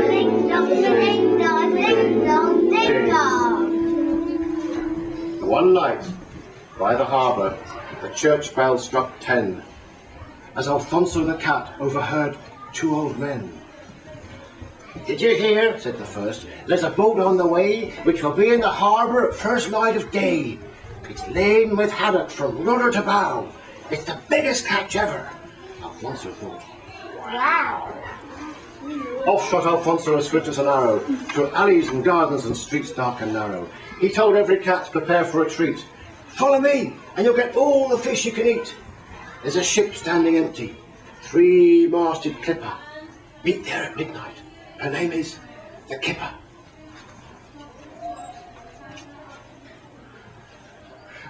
Ding dong, ding dong, ding dong, ding dong. One night, by the harbour, the church bell struck 10, as Alfonso the cat overheard two old men. "Did you hear?" said the first. "There's a boat on the way, which will be in the harbour at first light of day. It's laden with haddock from rudder to bow. It's the biggest catch ever." Alfonso thought, "Wow!" Off shot Alfonso as swift as an arrow, through alleys and gardens and streets dark and narrow. He told every cat to prepare for a treat. "Follow me, and you'll get all the fish you can eat. There's a ship standing empty, 3-masted clipper. Meet there at midnight. Her name is the Kipper."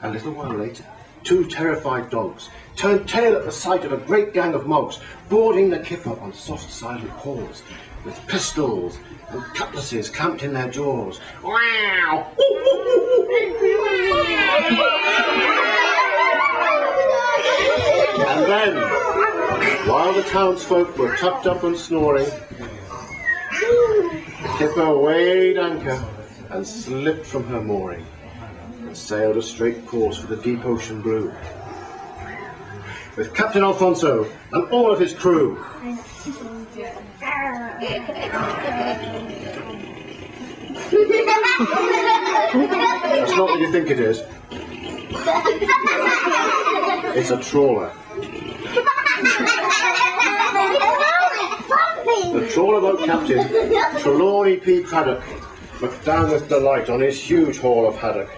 A little while later, 2 terrified dogs turned tail at the sight of a great gang of mogs boarding the Kipper on soft silent paws, with pistols and cutlasses clamped in their jaws. Wow! And then, while the townsfolk were tucked up and snoring, the Kipper weighed anchor and slipped from her mooring and sailed a straight course for the deep ocean blue, with Captain Alfonso and all of his crew. That's not what you think it is. It's a trawler. The trawler boat captain, Trelawney P. Craddock, looked down with delight on his huge haul of haddock.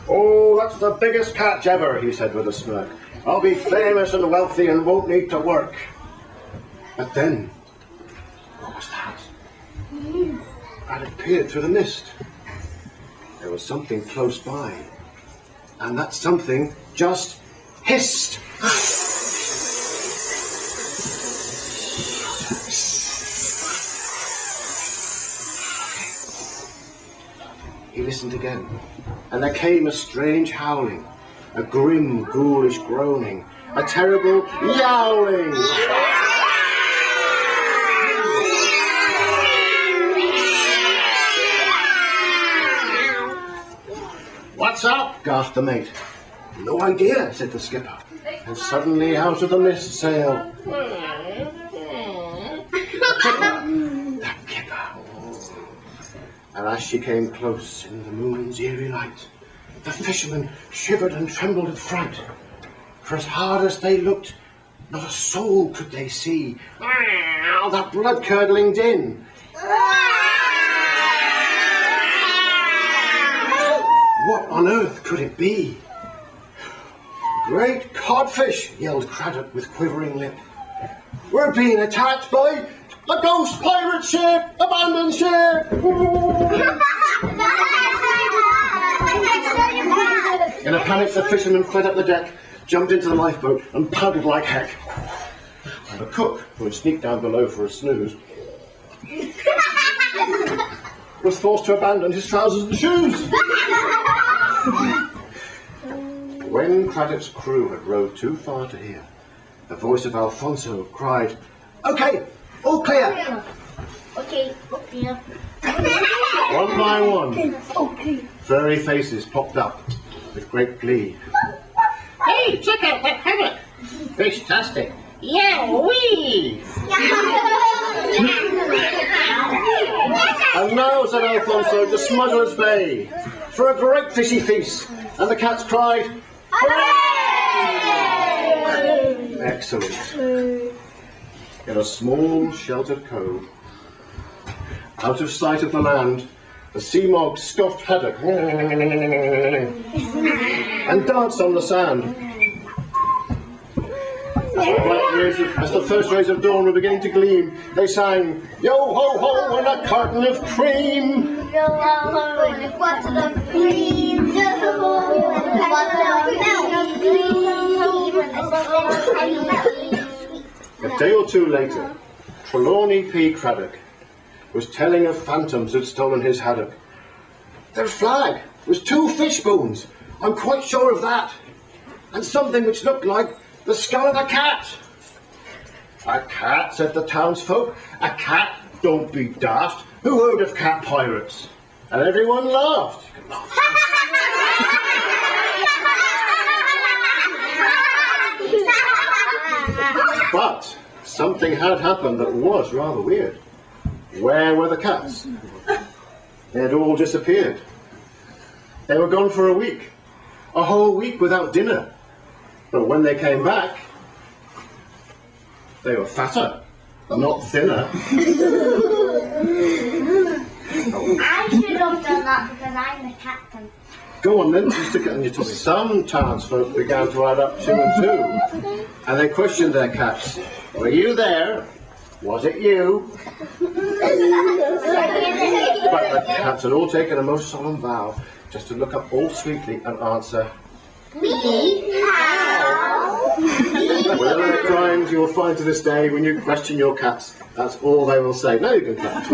"Oh, that's the biggest catch ever," he said with a smirk. "I'll be famous and wealthy and won't need to work." But then, what was that? Craddock peered through the mist. There was something close by, and that something just hissed. He listened again, and there came a strange howling, a grim, ghoulish groaning, a terrible yowling. "What's up?" gasped the mate. "No idea," said the skipper, and suddenly out of the mist sailed the Kipper. And as she came close in the moon's eerie light, the fishermen shivered and trembled with fright, for as hard as they looked, not a soul could they see. That blood-curdling din! What on earth could it be? "Great codfish!" yelled Craddock with quivering lip. "We're being attacked by a ghost pirate ship! Abandoned ship!" In a panic, the fishermen fled up the deck, jumped into the lifeboat, and paddled like heck. And the cook, who had sneaked down below for a snooze, was forced to abandon his trousers and shoes. When Craddock's crew had rowed too far to hear, the voice of Alfonso cried, "Okay, all clear!" Okay, clear. One by one, furry faces popped up with great glee. "Hey, check out that haddock! Fish-tastic! Yeah-wee!" "And now," said Alfonso, "to Smuggler's Bay, for a great fishy feast." And the cats cried, "Hooray!" Excellent. In a small, sheltered cove, out of sight of the land, the sea mog scoffed haddock and danced on the sand. As the first rays of dawn were beginning to gleam, they sang, "Yo-ho-ho, and a carton of cream!" Yo-ho-ho, and a bottle of cream! Yo-ho-ho, and a bottle of A day or two later, Trelawney P. Craddock was telling of phantoms who'd stolen his haddock. "Their flag was 2 fish bones, I'm quite sure of that, and something which looked like the skull of a cat." "A cat," said the townsfolk. "A cat? Don't be daft. Who heard of cat pirates? And everyone laughed. But something had happened that was rather weird. Where were the cats? They had all disappeared. They were gone for a week. A whole week without dinner. But when they came back, they were fatter, not thinner. I should have done that because I'm the captain. Go on then, stick it on your tummy. Some townsfolk began to add up 2 and 2, and they questioned their cats. Were you there? Was it you? But the cats had all taken a most solemn vow just to look up all sweetly and answer, Me? How? whatever the crimes you will find to this day when you question your cats, that's all they will say. Now you can clap.